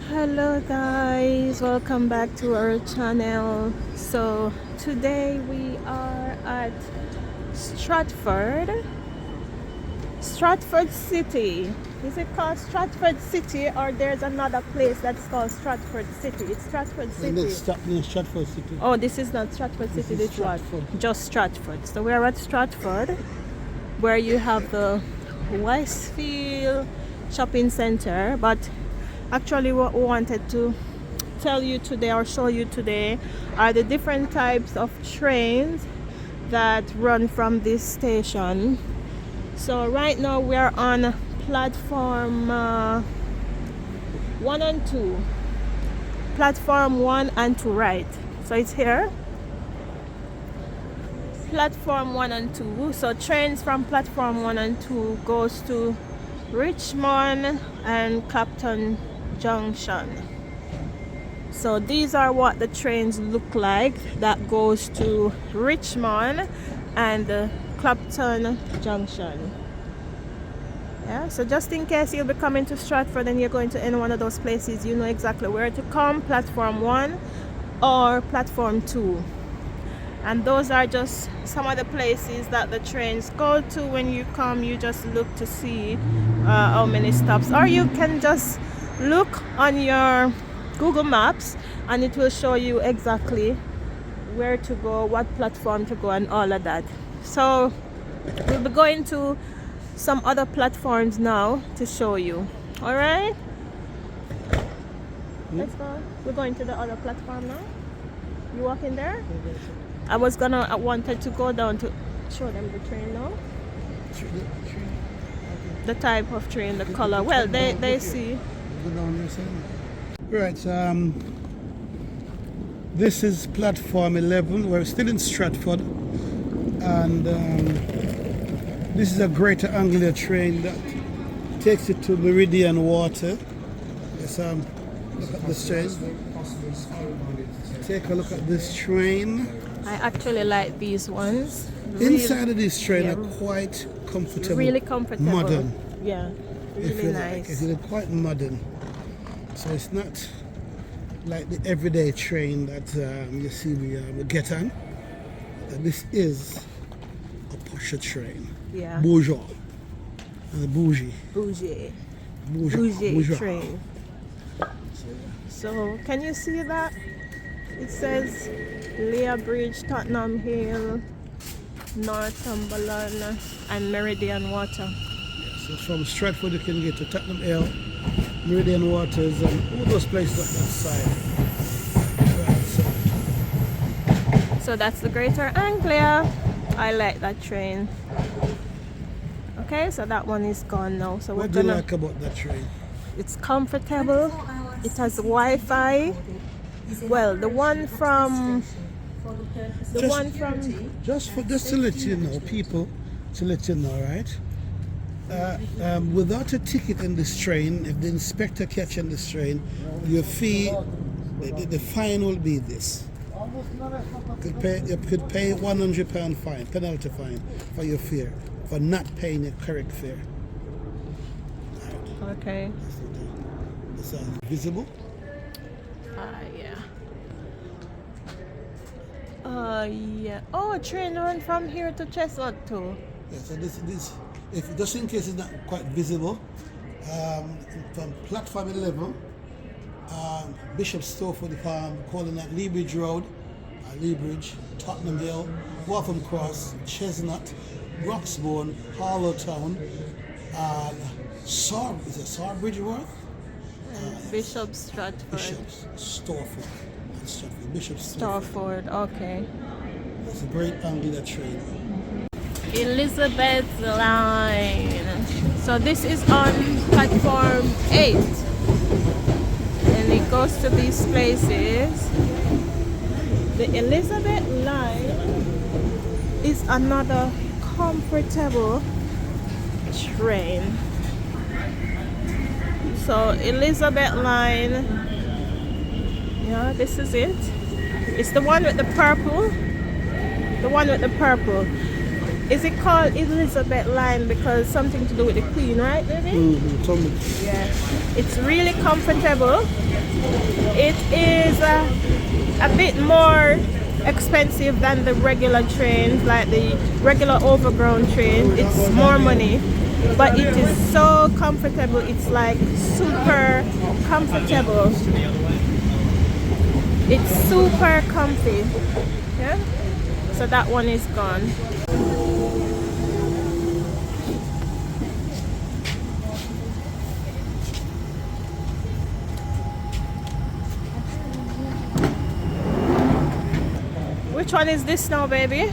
Hello guys, welcome back to our channel. So today we are at Stratford City. Is it called Stratford City, or there's another place that's called Stratford City? It's Stratford City. Stratford City. Oh, this is not Stratford City, this one. Just Stratford. So we're at Stratford, where you have the Westfield shopping center, but actually what we wanted to tell you today or show you today are the different types of trains that run from this station. So right now we're on platform 1 and 2. Platform 1 and 2, right? So it's here. Platform 1 and 2. So trains from platform 1 and 2 goes to Richmond and Clapton Junction. So these are what the trains look like that goes to Richmond and Clapton Junction. Yeah, so just in case you'll be coming to Stratford and you're going to any one of those places, you know exactly where to come, platform 1 or platform 2. And those are just some of the places that the trains go to. When you come, you just look to see how many stops, or you can just look on your Google Maps and it will show you exactly where to go, what platform to go, and all of that. So we'll be going to some other platforms now to show you. All right, let's go. We're going to the other platform now. You walking there? I wanted to go down to show them the train now. The type of train, the color. Well, they see. Right, this is platform 11. We're still in Stratford, and this is a Greater Anglia train that takes you to Meridian Water. Let's look at this train. Take a look at this train. I actually like these ones. Inside of this train are quite comfortable. Really comfortable. Modern. Yeah, really nice. It's quite modern. So it's not like the everyday train that you see we get on. This is a posher train. Yeah. Bourgeois. Bougie train. So can you see that? It says Leah Bridge, Tottenham Hill, Northumberland, and Meridian Water. Yeah, so from Stratford you can get to Tottenham Hill, Meridian Waters, and all those places on that side. Right, so that's the Greater Anglia. I like that train. Okay, so that one is gone now. So what do you like about that train? It's comfortable. It has Wi-Fi. Well, the one from just to let you know, people, right? Without a ticket in this train, if the inspector catches this train, your fee, the fine will be this. You could pay £100 fine, penalty fine for your fare, for not paying the correct fare. Right. Okay. It's visible. Yeah. Oh, train run from here to Chestnut too. Yeah, so this, if just in case it's not quite visible, from platform 11, Bishop Stratford Farm, calling that Lee Bridge Road, Lee Bridge, Tottenham Hill, Waltham Cross, Chestnut, Roxbourne, Harlowtown, Bridgeworth? Bishop Stratford. Bishop Stratford, okay. It's a great Anglia train. Elizabeth Line. So this is on platform 8. And it goes to these places. The Elizabeth Line is another comfortable train. So Elizabeth Line, yeah, this is it. It's the one with the purple. Is it called Elizabeth line because something to do with the Queen, right, baby? Yeah. It's really comfortable. It is a bit more expensive than the regular trains, like the regular overground train. It's more money, but it is so comfortable. It's like super comfortable. It's super comfy. Yeah. So that one is gone. Which one is this now, baby?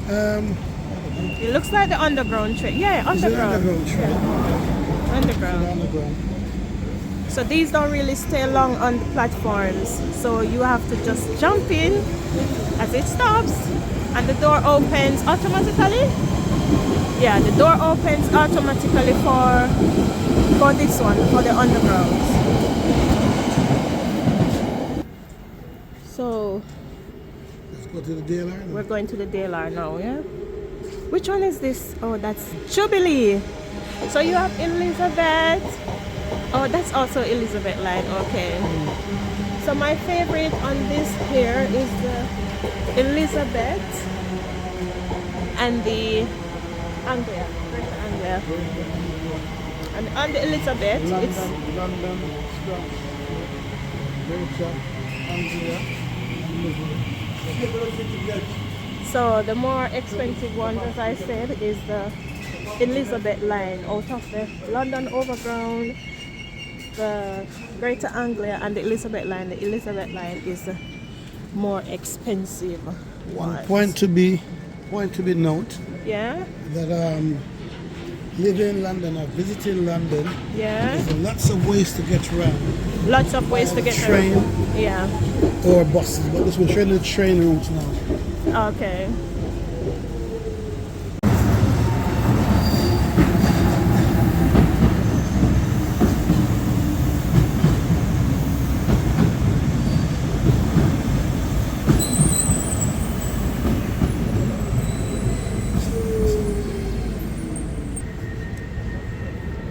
It looks like the underground train. Yeah, underground. Underground train. Yeah. Underground. So these don't really stay long on the platforms. So you have to just jump in as it stops, and the door opens automatically. Yeah, the door opens automatically for this one, for the underground. So Go to the DLR. we're going to the DLR now, yeah? Which one is this? Oh, that's Jubilee. So you have Elizabeth. Oh, that's also Elizabeth line, okay. So my favorite on this here is the Elizabeth and the Anglia, Greater Anglia. And on the Elizabeth, it's London, Stratford, Greater Anglia, so the more expensive one, as I said, is the Elizabeth line out of the London Overground, the Greater Anglia, and the Elizabeth line. The Elizabeth line is the more expensive one. Point to be note Yeah, that living in London or visiting London, yeah. there's lots of ways to get around. Lots of ways to get Train. around. Yeah. Or buses, but this we're showing the train routes now. Okay.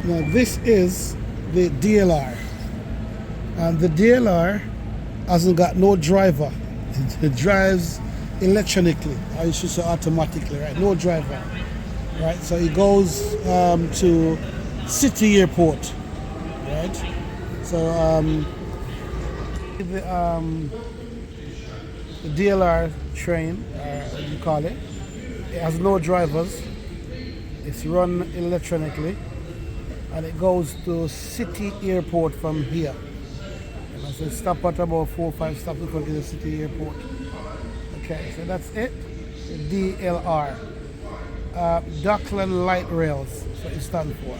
Now this is the DLR, and the DLR hasn't got no driver. It drives electronically, or you should say automatically, right? No driver, right? So it goes to City Airport, right? So the DLR train, what you call it, it has no drivers. It's run electronically, and it goes to City Airport from here. And I said stop at about 4 or 5 stops before you get to the City Airport. Okay, so that's it. The DLR. Dockland Light Rails, that's what it stands for.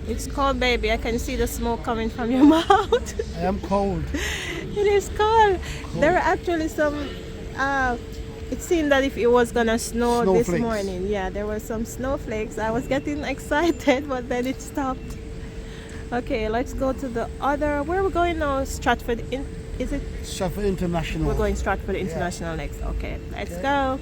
It's cold, baby. I can see the smoke coming from your mouth. I am cold. It is cold. There are actually some. It seemed that if it was gonna snow this Snowflakes. morning, yeah, there were some snowflakes. I was getting excited, but then it stopped. Okay, let's go to the other. Where are we going now? Stratford. Is it? Stratford International. We're going Stratford International next. Okay, let's go.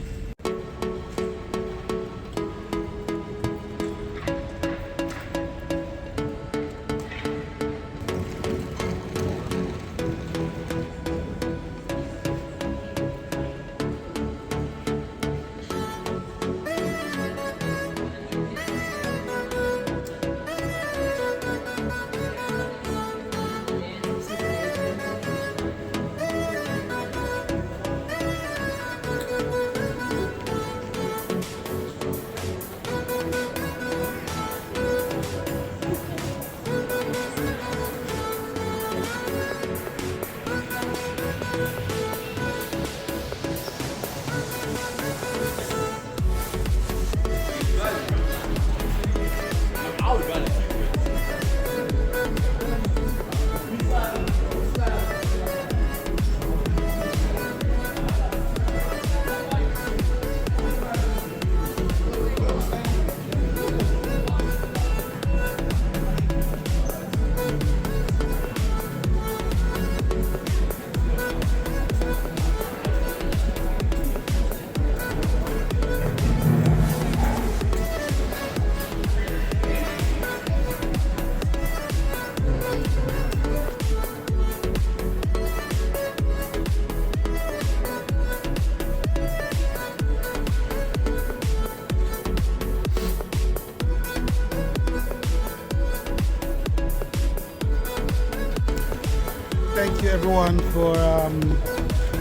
you everyone for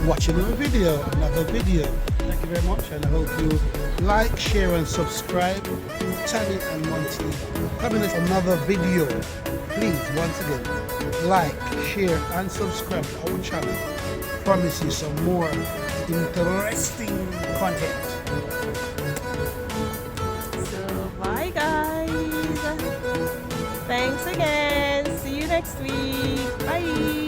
watching another video. Thank you very much, and I hope you like, share and subscribe to Tally and Monty. Coming in another video. Please, once again, like, share and subscribe to our channel. Promise you some more interesting content. So bye guys. Thanks again. See you next week. Bye.